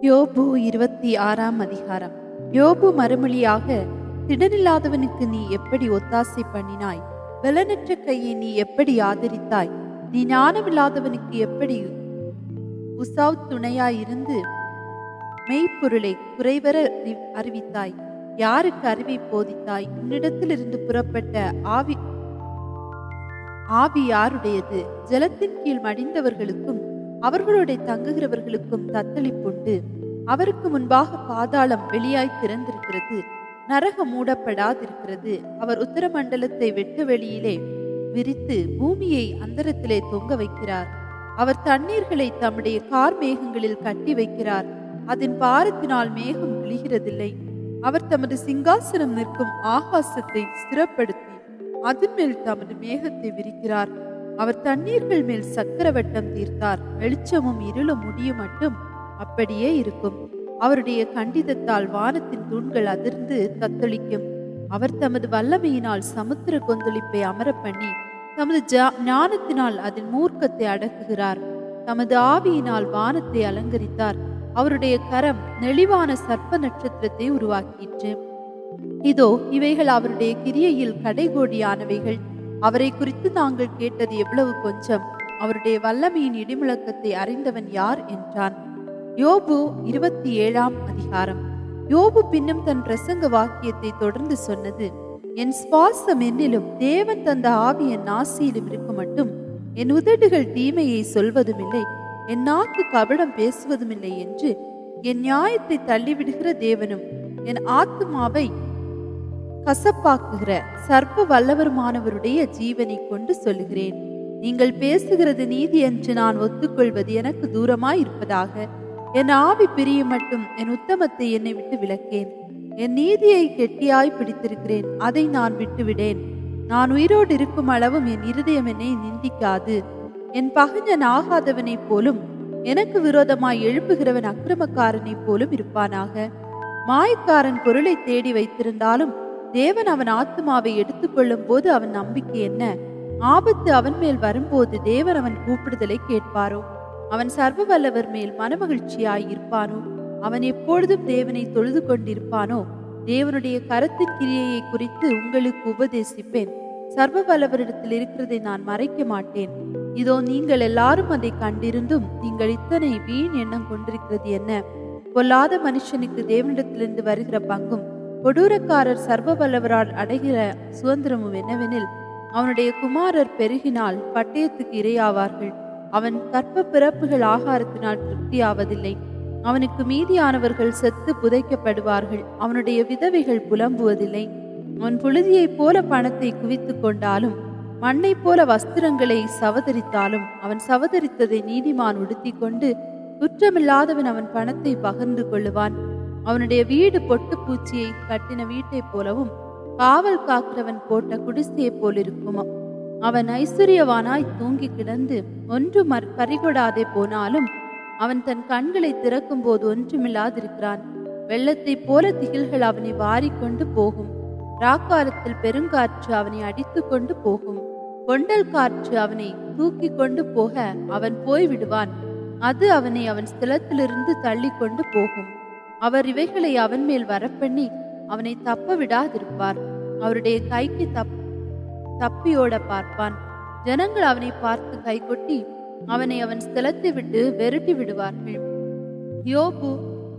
யோபு 26ஆம் அதிகாரம். யோபு மறுமொழியாக, திடனில்லாதவனுக்கு நீ எப்படி ஒத்தாசை பண்ணினாய்? பலனற்ற கையை நீ எப்படி ஆதரித்தாய்? நீ ஞானமில்லாதவனுக்கு எப்படி உசாவ் துணையாயிருந்து மெய்ப்பொருளை குறைவர அறிவித்தாய்? யாருக்கு அறிவை போதித்தாய்? உன்னிடத்திலிருந்து புறப்பட்ட ஆவி யாருடையது? ஜலத்தின் கீழ் மடிந்தவர்களுக்கும் அவர்களுடைய தங்குகிறவர்களுக்கும் தத்தளிப்புண்டு. அவருக்கு முன்பாக பாதாளம் வெளியாய் திறந்திருக்கிறது, நரகம் மூடப்படாதிருக்கிறது. அவர் உத்தரமண்டலத்தை வெட்ட வெளியிலே விரித்து பூமியை அந்தரத்திலே தொங்க வைக்கிறார். அவர் தண்ணீர்களை தம்முடைய கார் மேகங்களில் கட்டி வைக்கிறார், அதன் பாரத்தினால் மேகம் விழுகிறதில்லை. அவர் தமது சிங்காசனம் நிற்கும் ஆகாசத்தை ஸ்திரப்படுத்தி அதன் மேல் தமது மேகத்தை விரிக்கிறார். அவர் தண்ணீர்கள் மேல் சக்கரவட்டம் தீர்த்தார். வெளிச்சமும் இருளும் முடியும் மட்டும் அப்படியே இருக்கும். அவருடைய கண்டிதத்தால் வானத்தின் தூண்கள் அதிர்ந்து தத்தளிக்கும். அவர் தமது வல்லமையினால் சமுத்திர கொந்தளிப்பை அமர பண்ணி தமது ஞானத்தினால் அதன் மூர்க்கத்தை அடக்குகிறார். தமது ஆவியினால் வானத்தை அலங்கரித்தார். அவருடைய கரம் நெளிவான சர்ப்ப நட்சத்திரத்தை உருவாக்கிற்று. இதோ இவைகள் அவருடைய கிரியையில் கடைகோடியானவைகள். அவரை குறித்து நாங்கள் கேட்டது எவ்வளவு கொஞ்சம். அவருடைய வல்லமையின் இடிமுழக்கத்தை அறிந்தவன் யார் என்றான். யோபு 27ஆம் அதிகாரம். யோபு பின்னும் தன் பிரசங்க வாக்கியத்தை தொடர்ந்து சொன்னது, என் சுவாசம் என்னிலும் தேவன் தந்த ஆவி என் நாசியிலும் இருக்க மட்டும் என் உதடுகள் தீமையை சொல்வதுமில்லை, என் நாக்கு கபடம் பேசுவதுமில்லை என்று என் நியாயத்தை தள்ளிவிடுகிற தேவனும் என் ஆத்துமாவை கசப்பாக்குகிற சர்வ வல்லவருமானவருடைய ஜீவனை கொண்டு சொல்லுகிறேன். நீங்கள் பேசுகிறது நீதி என்று நான் ஒத்துக்கொள்வது எனக்கு தூரமாய் இருப்பதாக. என் ஆவி பிரிய மட்டும் என் உத்தமத்தை என்னை விட்டு விலக்கேன். என் நீதியை கெட்டியாய் பிடித்திருக்கிறேன், அதை நான் விட்டுவிடேன். நான் உயிரோடு இருக்கும் அளவும் என் இருதயம் என்னை நிந்திக்காது. என் பகைஞன் ஆகாதவனைப் போலும் எனக்கு விரோதமாய் எழுப்புகிறவன் அக்கிரமக்காரனைப் போலும் இருப்பானாக. மாயக்காரன் பொருளை தேடி வைத்திருந்தாலும் தேவன் அவன் ஆத்துமாவை எடுத்துக்கொள்ளும் போது அவன் நம்பிக்கை என்ன? ஆபத்து அவன் மேல் வரும்போது தேவன் அவன் கூப்பிடுதலை கேட்பாரோ? அவன் சர்வ வல்லவர் மேல் மனமகிழ்ச்சியாய் இருப்பானோ? அவன் எப்பொழுதும் தேவனை தொழுது கொண்டிருப்பானோ? தேவனுடைய கரத்தின் கிரியையை குறித்து உங்களுக்கு உபதேசிப்பேன். சர்வ வல்லவரிடத்தில் இருக்கிறதை நான் மறைக்க மாட்டேன். இதோ நீங்கள் எல்லாரும் அதை கண்டிருந்தும் நீங்கள் இத்தனை வீண் எண்ணம் கொண்டிருக்கிறது என்ன? பொல்லாத மனுஷனுக்கு தேவனிடத்திலிருந்து வருகிற பங்கும் கொடூரக்காரர் சர்வ வல்லவரால் அடைகிற சுதந்திரமும் என்னவெனில், அவனுடைய குமாரர் பெருகினால் பட்டயத்துக்கு இரையாவார்கள். அவன் கற்ப பிறப்புகள் ஆகாரத்தினால் திருப்தியாவதில்லை. அவனுக்கு மீதியானவர்கள் செத்து புதைக்கப்படுவார்கள். அவனுடைய விதவைகள் புலம்புவதில்லை. அவன் புழுதியைப் போல பணத்தை குவித்து கொண்டாலும் மண்ணை போல வஸ்திரங்களை சவதரித்தாலும் அவன் சவதரித்ததை நீதிமான் உடுத்தி கொண்டு குற்றமில்லாதவன் அவன் பணத்தை பகிர்ந்து கொள்ளுவான். அவனுடைய வீடு பொட்டு பூச்சியை கட்டின வீட்டை போலவும் காவல் காக்கிறவன் போட்ட குடிசையை போலிருக்கும். அவன் ஐஸ்வர்யவானாய் தூங்கி கிடந்து ஒன்றும் பறிகொடாதே போனாலும் அவன் தன் கண்களை திறக்கும் போது ஒன்றுமில்லாதிருக்கிறான். வெள்ளத்தை போல திகில்கள் அவனை வாரிக்கொண்டு போகும். ராக்காலத்தில் பெருங்காற்று அவனை அடித்து கொண்டு போகும். கொண்டல் காற்று அவனை தூக்கி கொண்டு போக அவன் போய்விடுவான். அது அவனை அவன் ஸ்தலத்திலிருந்து தள்ளி கொண்டு போகும். அவர் இவைகளை அவன் மேல் வரப்பண்ணி அவனை தப்ப விடாதிருப்பார். அவருடைய கைக்கு தப்பியோட பார்ப்பான். ஜனங்கள் அவனை பார்த்து கைகொட்டி அவனை அவன் ஸ்தலத்தை விட்டு வெருட்டி விடுவார்கள். யோபு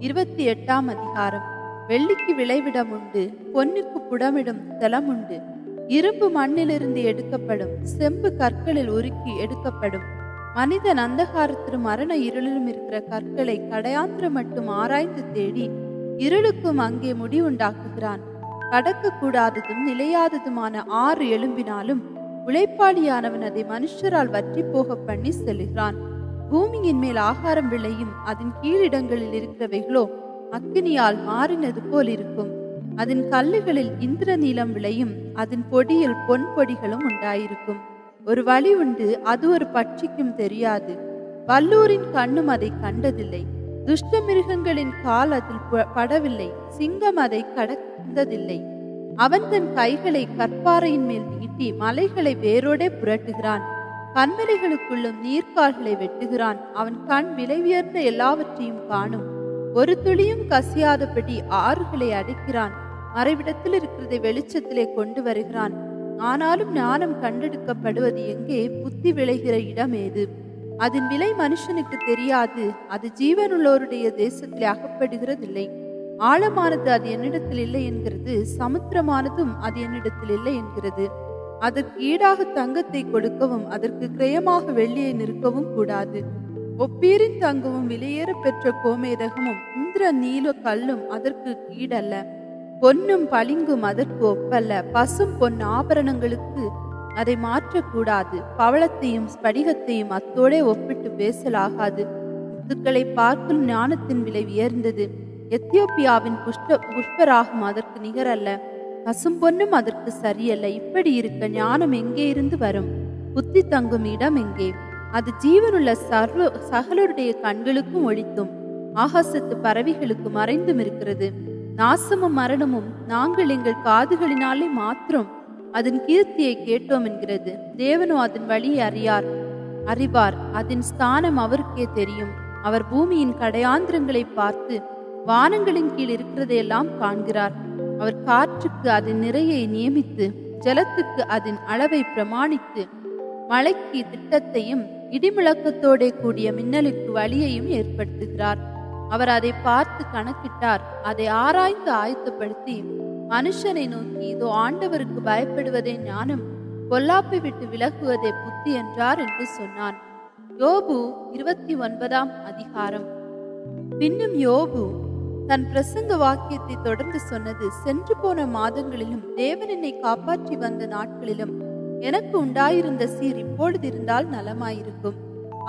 28ஆம் அதிகாரம். வெள்ளிக்கு விளைவிடம் உண்டு, பொன்னுக்கு புடமிடும் ஸ்தலம் உண்டு. இரும்பு மண்ணிலிருந்து எடுக்கப்படும், செம்பு கற்களில் உருக்கி எடுக்கப்படும். மனிதன் அந்தகாரத்திலும் மரண இருளிலும் இருக்கிற கற்களை கடையாந்திரம் மட்டும் ஆராய்ந்து தேடி இருளுக்கும் அங்கே முடிவுண்டாக்குகிறான். கடக்க கூடாததும் நிலையாததுமான 6 எலும்பினாலும் உழைப்பாளியானவன் அதை மனுஷரால் வற்றி போக பண்ணி செல்கிறான். பூமியின் மேல் ஆகாரம் விளையும், அதன் கீழிடங்களில் இருக்கிறவைகளோ அக்கினியால் மாறினது போல் இருக்கும். அதன் கல்லுகளில் இந்திர நீலம் விளையும், அதன் பொடியில் பொன் பொடிகளும் உண்டாயிருக்கும். ஒரு வழி உண்டு, அது ஒரு பட்சிக்கும் தெரியாது. வல்லூரின் கண்ணும் அதை கண்டதில்லை. துஷ்ட மிருகங்களின் கால் அதில் படவில்லை. சிங்கம் அதை கடந்ததில்லை. அவன் தன் கைகளை கற்பாறையின் மேல் நீட்டி மலைகளை வேரோடே புரட்டுகிறான். கண்மலைகளுக்குள்ளும் நீர்க்கால்களை வெட்டுகிறான். அவன் கண் விலை உயர்ந்த எல்லாவற்றையும் காணும். ஒரு துளியும் கசியாதபடி ஆறுகளை அடைக்கிறான். மறைவிடத்தில் இருக்கிறதை வெளிச்சத்திலே கொண்டு வருகிறான். ஆனாலும் ஞானம் கண்டெடுக்கப்படுவது எங்கே? புத்தி விளைகிற இடம் ஏது? அதன் விலை மனுஷனுக்கு தெரியாது. அது ஜீவனுள்ளோருடைய தேசத்திலே அகப்படுகிறதில்லை. ஆழமானது அது என்னிடத்தில் இல்லை என்கிறது, சமுத்திரமானதும் அது என்னிடத்தில் இல்லை என்கிறது. அதற்கு ஈடாக தங்கத்தை கொடுக்கவும் அதற்கு கிரயமாக வெள்ளியை நிற்கவும் கூடாது. ஒப்பீரின் தங்கமும் விலையேற பெற்ற கோமேதகமும் இந்திர நீல கல்லும் அதற்கு ஈடல்ல. பொன்னும் பளிங்கும் அதற்கு ஒப்பல்ல. பசும் பொன் ஆபரணங்களுக்கு அதை மாற்றக்கூடாது. பவளத்தையும் ஸ்படிகத்தையும் அத்தோடே ஒப்பிட்டு பேசலாகாது. முத்துக்களை பார்க்கும் ஞானத்தின் விலை உயர்ந்தது. எத்தியோப்பியாவின் புஷ்பராகம் அதற்கு நிகரல்ல. பசும் பொன்னும் அதற்கு சரியல்ல. இப்படி இருக்க ஞானம் எங்கே இருந்து வரும்? புத்தி தங்கும் இடம் எங்கே? அது ஜீவனுள்ள சகலருடைய கண்களுக்கும் ஒளித்தும் ஆகாசத்து பறவைகளுக்கு மறைந்தும் இருக்கிறது. நாசமும் மரணமும் நாங்கள் எங்கள் காதுகளினாலே மாத்திரம் அதன் கீர்த்தியை கேட்டோம் என்கிறது. தேவனோ அதன் வழியை அறிவார். அதன் ஸ்தானம் அவருக்கே தெரியும். அவர் பூமியின் கடையாந்திரங்களை பார்த்து வானங்களின் கீழ் இருக்கிறதையெல்லாம் காண்கிறார். அவர் காற்றுக்கு அதன் நிறையை நியமித்து ஜலத்துக்கு அதன் அளவை பிரமாணித்து மழைக்கு திட்டத்தையும் இடிமுழக்கத்தோட கூடிய மின்னலுக்கு வழியையும் ஏற்படுத்துகிறார். அவர் அதை பார்த்து கணக்கிட்டார். அதை ஆராய்ந்து ஆயத்தப்படுத்தி மனுஷனை நோக்கி, இதோ ஆண்டவருக்கு பயப்படுவதே ஞானம், பொல்லாப்பை விட்டு விலகுவதே புத்தி என்றார் என்று சொன்னான். யோபு 29ஆம் அதிகாரம். பின்னும் யோபு தன் பிரசங்க வாக்கியத்தை தொடர்ந்து சொன்னது, சென்று போன மாதங்களிலும் தேவன் என்னை காப்பாற்றி வந்த நாட்களிலும் எனக்கு உண்டாயிருந்த சீர் இப்பொழுது இருந்தால் நலமாயிருக்கும்.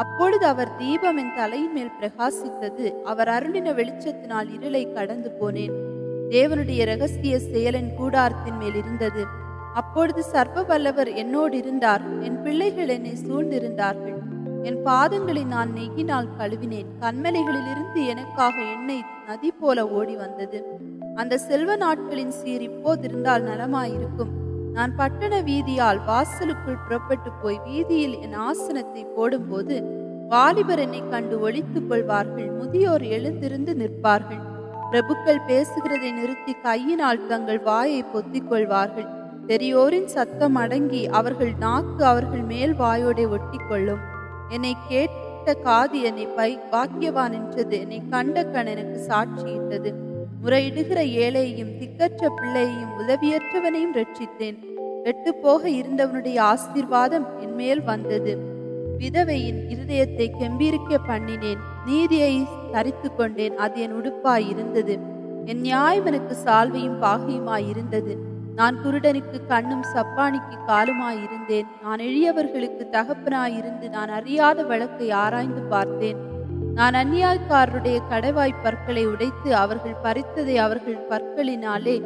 அப்பொழுது அவர் தீபம் என் தலையின் மேல் பிரகாசித்தது. அவர் அருளின வெளிச்சத்தினால் இருளை கடந்து போனேன். தேவனுடைய இரகசிய செயலின் கூடாரத்தின் மேல் இருந்தது. அப்பொழுது சர்வ வல்லவர் என்னோடு இருந்தார். என் பிள்ளைகள் என்னை சூழ்ந்திருந்தார்கள். என் பாதங்களை நான் நெய்யினால் கழுவினேன். கண்மலைகளிலிருந்து எனக்காக எண்ணெய் நதி போல ஓடி வந்தது. அந்த செல்வ நாட்களின் சீர் இப்போதிருந்தால் நலமாயிருக்கும். நான் பட்டண வீதியால் வாசலுக்குள் புறப்பட்டு போய் வீதியில் என் ஆசனத்தை போடும்போது வாலிபர் என்னை கண்டு ஒளித்துக் கொள்வார்கள். முதியோர் எழுந்திருந்து நிற்பார்கள். பிரபுக்கள் பேசுகிறதை நிறுத்தி கையினால் தங்கள் வாயை பொத்திக் கொள்வார்கள். பெரியோரின் சத்தம் அடங்கி அவர்கள் நாக்கு அவர்கள் மேல் வாயோடே ஒட்டி கொள்ளும். என்னை கேட்ட காது என்னை பாக்கியவான் என்றது. என்னை கண்ட கண் எனக்கு சாட்சியிட்டது. முறையிடுகிற ஏழையையும் திக்கற்ற பிள்ளையையும் உதவியற்றவனையும் ரட்சித்தேன். வெட்டு போக இருந்தவனுடைய ஆசீர்வாதம் என் மேல் வந்தது. விதவையின் இருதயத்தை கெம்பீரிக்க பண்ணினேன். நீதியை தரித்து கொண்டேன். அது என் உடுப்பாய் இருந்தது. என் நியாயம் எனக்கு சால்வையும் பாகையுமாய் இருந்தது. நான் குருடனுக்கு கண்ணும் சப்பானிக்கு காலுமாய் இருந்தேன். நான் எளியவர்களுக்கு தகப்பனாயிருந்து நான் அறியாத வழக்கை ஆராய்ந்து பார்த்தேன். நான் அந்நியாயக்காரருடைய கடைவாய் பற்களை உடைத்து அவர்கள் பறித்ததை அவர்கள் பற்களினாலே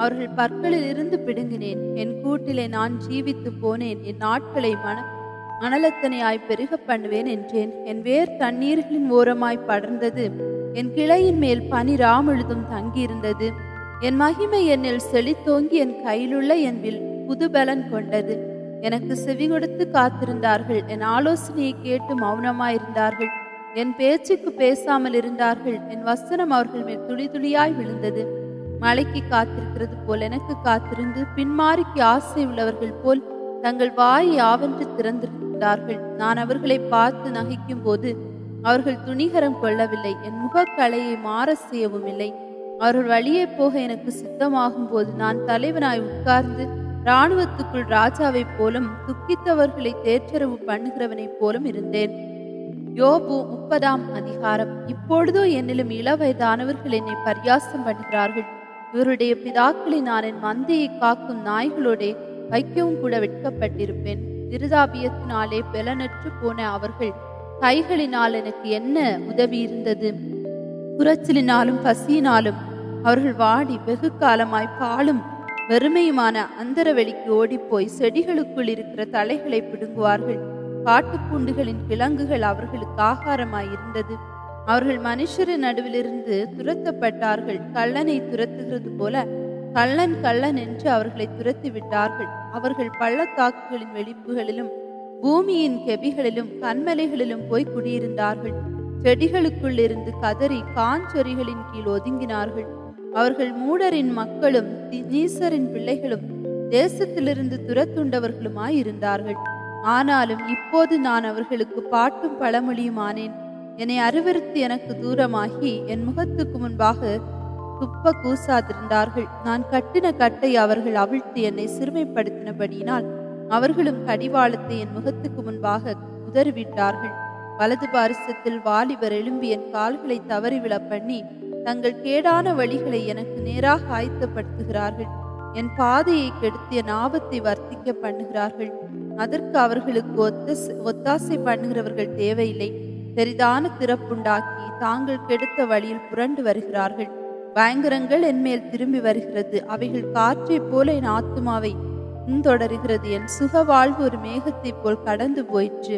அவர்கள் பற்களில் இருந்து பிடுங்கினேன். என் கூட்டிலே நான் ஜீவித்து போனேன். என் நாட்களை மணலத்தனையாய் பெருக பண்ணுவேன் என்றேன். என் வேர் தண்ணீர்களின் ஓரமாய் படர்ந்தது. என் கிளையின் மேல் பனி ராமுழுதும் தங்கியிருந்தது. என் மகிமை என்னில் செழித்தோங்கி என் கையிலுள்ள என் வில் புதுபலன் கொண்டது. எனக்கு செவி கொடுத்து காத்திருந்தார்கள். என் ஆலோசனையை கேட்டு மௌனமாயிருந்தார்கள். என் பேச்சுக்கு பேசாமல் இருந்தார்கள். என் வசனம் அவர்கள் மேல் துளி துளியாய் விழுந்தது. மழைக்கு காத்திருக்கிறது போல் எனக்கு காத்திருந்து பின்மாரிக்கு ஆசை உள்ளவர்கள் போல் தங்கள் வாயை ஆவென்று திறந்திருந்தார்கள். நான் அவர்களை பார்த்து நகைக்கும் போது அவர்கள் துணிகரம் கொள்ளவில்லை. என் முகக்கலையை மாற செய்யவும் இல்லை. அவர்கள் வழியே போக எனக்கு சித்தமாகும் போது நான் தலைவனாய் உட்கார்ந்து இராணுவத்துக்குள் ராஜாவைப் போலும் துக்கித்தவர்களை தேற்றரவு பண்ணுகிறவனைப் போலும் இருந்தேன். யோபு 30ஆம் அதிகாரம். இப்பொழுதோ என்னிலும் இளவயதானவர்கள் என்னை பரியாசம் பண்ணுகிறார்கள். இவருடைய பிதாக்களை நான் என் மந்தையை காக்கும் நாய்களோட வைக்கவும் கூட வெட்கப்பட்டிருப்பேன். இருதாபியத்தினாலே பலனற்று போன அவர்கள் கைகளினால் எனக்கு என்ன உதவி இருந்தது? குறைச்சலினாலும் பசியினாலும் அவர்கள் வாடி வெகு காலமாய் பாலும் வெறுமையுமான அந்தரவெளிக்கு ஓடிப்போய் செடிகளுக்குள் இருக்கிற தலைகளை பிடுங்குவார்கள். காட்டுப்பூண்டுகளின் கிழங்குகள் அவர்களுக்கு ஆகாரமாய் இருந்தது. அவர்கள் மனுஷரின் நடுவிலிருந்து துரத்தப்பட்டார்கள். கள்ளனை துரத்துகிறது போல கள்ளன் கள்ளன் என்று அவர்களை துரத்தி விட்டார்கள். அவர்கள் பள்ளத்தாக்குகளின் வெளிப்புகளிலும் பூமியின் கெபிகளிலும் கண்மலைகளிலும் போய் குடியிருந்தார்கள். செடிகளுக்குள் இருந்து கதறி காஞ்சொரிகளின் கீழ் ஒதுங்கினார்கள். அவர்கள் மூடரின் மக்களும் நீசரின் பிள்ளைகளும் தேசத்திலிருந்து துரத்துண்டவர்களுமாய் இருந்தார்கள். ஆனாலும் இப்போது நான் அவர்களுக்கு பாட்டும் பழமொழியுமானேன். என்னை அருவருத்து எனக்கு தூரமாகி என் முகத்துக்கு முன்பாக துப்ப கூசாதிருந்தார்கள். நான் கட்டின கட்டை அவர்கள் அவிழ்த்து என்னை சிறுமைப்படுத்தினபடியினால் அவர்களும் கடிவாளத்தை என் முகத்துக்கு முன்பாக உதறிவிட்டார்கள். வலது பாரிசத்தில் வாலிபர் எழும்பி என் கால்களை தவறிவிழ பண்ணி தங்கள் கேடான வழிகளை எனக்கு நேராக ஆயத்தப்படுத்துகிறார்கள். என் பாதையை கெடுத்து என் ஆபத்தை வர்த்திக்க பண்ணுகிறார்கள். அதற்கு அவர்களுக்கு ஒத்தாசை பண்ணுகிறவர்கள் தேவையில்லை. பெரிதான திறப்புண்டாக்கி தாங்கள் கெடுத்த வழியில் புரண்டு வருகிறார்கள். பயங்கரங்கள் என்மேல் திரும்பி வருகிறது. அவைகள் காற்றை போல என் ஆத்துமாவை பின்தொடருகிறது. என் சுக வாழ்வு ஒரு மேகத்தை போல் கடந்து போயிற்று.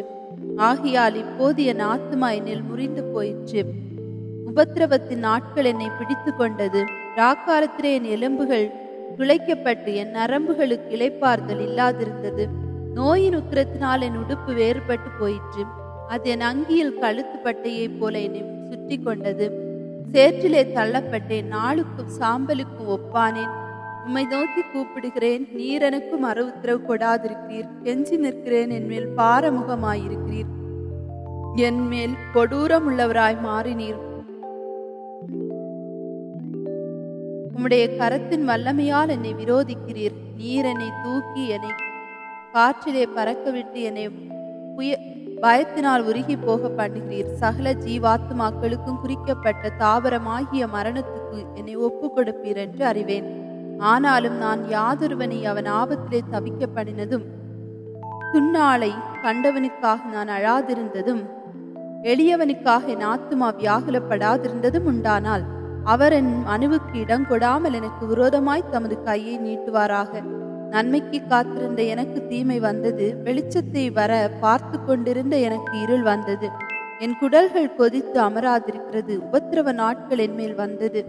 ஆகையால் இப்போது என் ஆத்துமா என்னில் முறிந்து போயிற்று. உபத்திரவத்தின் நாட்கள் என்னை பிடித்து கொண்டது. ராக்காலத்திலே என் எலும்புகள் துளைக்கப்பட்டு என் நரம்புகளுக்கு இளைப்பாறுதல் இல்லாதிருந்தது. நோயின் உக்கிரத்தினால் என் உடுப்பு வேறுபட்டு போயிற்று. அது என் அங்கியில் கழுத்து பட்டையை போல என்னை சுற்றி கொண்டது. சேற்றிலே தள்ளப்பட்டேன். நாளுக்கும் சாம்பலுக்கும் ஒப்பானேன். உம்மை நோக்கி கூப்பிடுகிறேன், நீர் எனக்கு மறு உத்தரவு கொடாதிருக்கிறீர். கெஞ்சி நிற்கிறேன், என் மேல் பாரமுகமாயிருக்கிறீர். என் மேல் கொடூரம் உள்ளவராய் மாறினீர். உம்முடைய கரத்தின் வல்லமையால் என்னை விரோதிக்கிறீர். நீர் என்னை தூக்கி என்னை காற்றிலே பறக்கவிட்டு என்னை பயத்தினால் உருகி போக பண்ணுகிறீர். சகல ஜீவாத்மாக்களுக்கும் குறிக்கப்பட்ட தாவரமாகிய மரணத்துக்கு என்னை ஒப்பு கொடுப்பீர் என்று அறிவேன். ஆனாலும் நான் யாதொருவனை அவன் ஆபத்திலே தவிக்க பண்ணினதும் துன்னாளை கண்டவனுக்காக நான் அழாதிருந்ததும் எளியவனுக்காக என் ஆத்துமா வியாகுலப்படாதிருந்ததும் உண்டானால் அவர் என் மனுவுக்கு இடம் கொடாமல் எனக்கு விரோதமாய் தமது கையை நீட்டுவாராக. நன்மைக்கு காத்திருந்த எனக்கு தீமை வந்தது. வெளிச்சத்தை வர பார்த்து கொண்டிருந்த எனக்கு இருள் வந்தது. என் குடல்கள் கொதித்து அமராதிருக்கிறது. உபத்திரவ நாட்கள் என்மேல் வந்தது.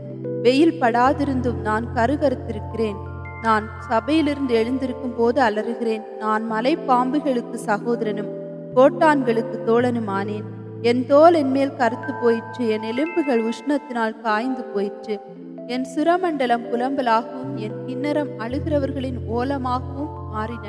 வெயில் படாதிருந்தும் நான் கருகருத்திருக்கிறேன். நான் சபையிலிருந்து எழுந்திருக்கும் போது அலறுகிறேன். நான் மலை பாம்புகளுக்கு சகோதரனும் கோட்டான்களுக்கு தோழனும் ஆனேன். என் தோல் என்மேல் கருத்து போயிற்று. என் எலும்புகள் உஷ்ணத்தினால் காய்ந்து போயிற்று. என் சுரமண்டலம் புலம்பலாகவும் என் கிண்ணறம் அழுகிறவர்களின் ஓலமாகவும் மாறின.